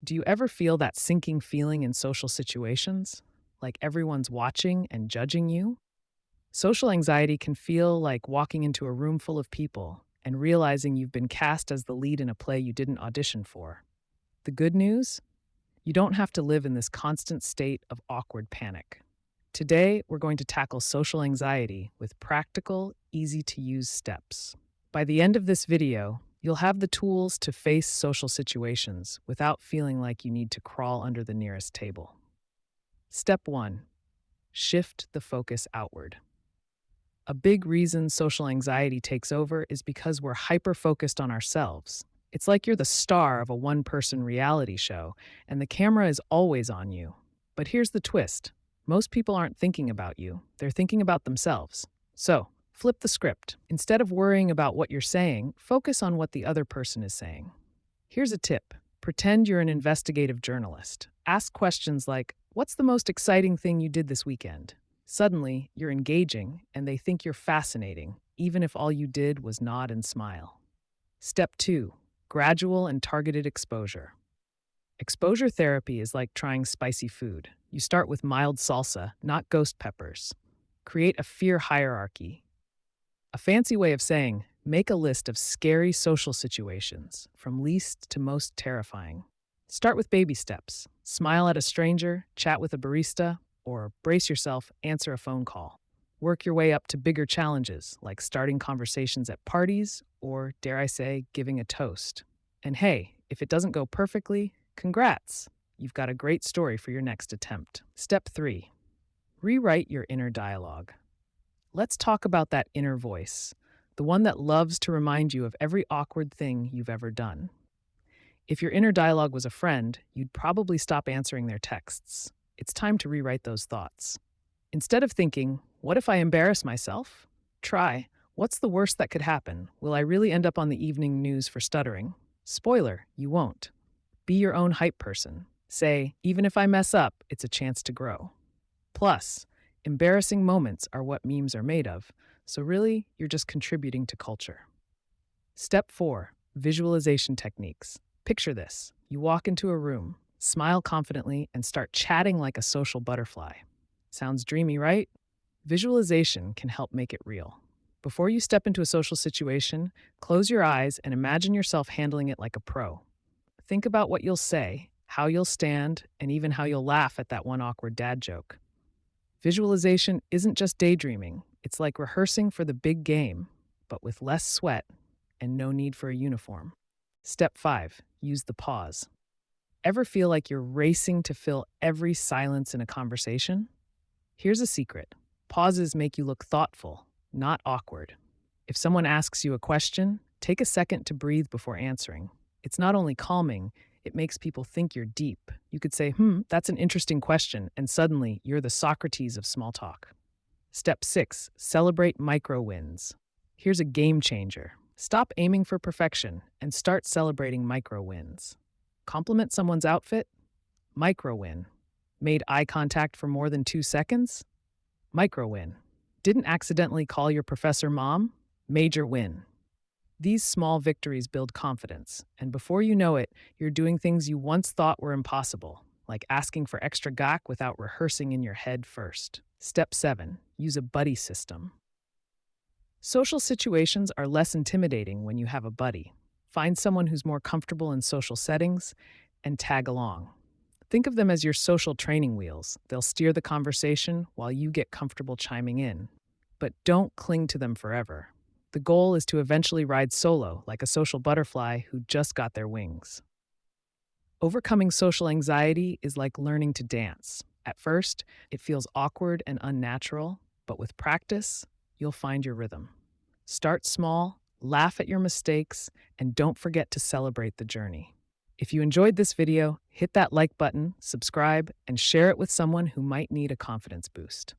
Do you ever feel that sinking feeling in social situations? Like everyone's watching and judging you? Social anxiety can feel like walking into a room full of people and realizing you've been cast as the lead in a play you didn't audition for. The good news? You don't have to live in this constant state of awkward panic. Today, we're going to tackle social anxiety with practical, easy to use steps. By the end of this video, you'll have the tools to face social situations without feeling like you need to crawl under the nearest table. Step 1. Shift the focus outward. A big reason social anxiety takes over is because we're hyper focused on ourselves. It's like you're the star of a one person reality show, and the camera is always on you. But here's the twist: most people aren't thinking about you, they're thinking about themselves. So, flip the script. Instead of worrying about what you're saying, focus on what the other person is saying. Here's a tip: pretend you're an investigative journalist. Ask questions like, "What's the most exciting thing you did this weekend?" Suddenly, you're engaging, and they think you're fascinating, even if all you did was nod and smile. Step 2. Gradual and targeted exposure. Exposure therapy is like trying spicy food. You start with mild salsa, not ghost peppers. Create a fear hierarchy. A fancy way of saying, make a list of scary social situations, from least to most terrifying. Start with baby steps. Smile at a stranger, chat with a barista, or brace yourself, answer a phone call. Work your way up to bigger challenges, like starting conversations at parties or, dare I say, giving a toast. And hey, if it doesn't go perfectly, congrats! You've got a great story for your next attempt. Step 3. Rewrite your inner dialogue. Let's talk about that inner voice, the one that loves to remind you of every awkward thing you've ever done. If your inner dialogue was a friend, you'd probably stop answering their texts. It's time to rewrite those thoughts. Instead of thinking, "What if I embarrass myself?" Try, "What's the worst that could happen? Will I really end up on the evening news for stuttering?" Spoiler, you won't. Be your own hype person. Say, "Even if I mess up, it's a chance to grow." Plus, embarrassing moments are what memes are made of, so really, you're just contributing to culture. Step 4. Visualization techniques. Picture this. You walk into a room, smile confidently, and start chatting like a social butterfly. Sounds dreamy, right? Visualization can help make it real. Before you step into a social situation, close your eyes and imagine yourself handling it like a pro. Think about what you'll say, how you'll stand, and even how you'll laugh at that one awkward dad joke. Visualization isn't just daydreaming, it's like rehearsing for the big game, but with less sweat and no need for a uniform. Step 5. Use the pause. Ever feel like you're racing to fill every silence in a conversation? Here's a secret: pauses make you look thoughtful, not awkward. If someone asks you a question, take a second to breathe before answering. It's not only calming, it makes people think you're deep. You could say, that's an interesting question, and suddenly you're the Socrates of small talk. Step 6. Celebrate micro wins. Here's a game changer. Stop aiming for perfection and start celebrating micro wins. Compliment someone's outfit? Micro win. Made eye contact for more than 2 seconds? Micro win. Didn't accidentally call your professor mom? Major win. These small victories build confidence, and before you know it, you're doing things you once thought were impossible, like asking for extra gack without rehearsing in your head first. Step 7. Use a buddy system. Social situations are less intimidating when you have a buddy. Find someone who's more comfortable in social settings and tag along. Think of them as your social training wheels. They'll steer the conversation while you get comfortable chiming in. But don't cling to them forever. The goal is to eventually ride solo, like a social butterfly who just got their wings. Overcoming social anxiety is like learning to dance. At first, it feels awkward and unnatural, but with practice, you'll find your rhythm. Start small, laugh at your mistakes, and don't forget to celebrate the journey. If you enjoyed this video, hit that like button, subscribe, and share it with someone who might need a confidence boost.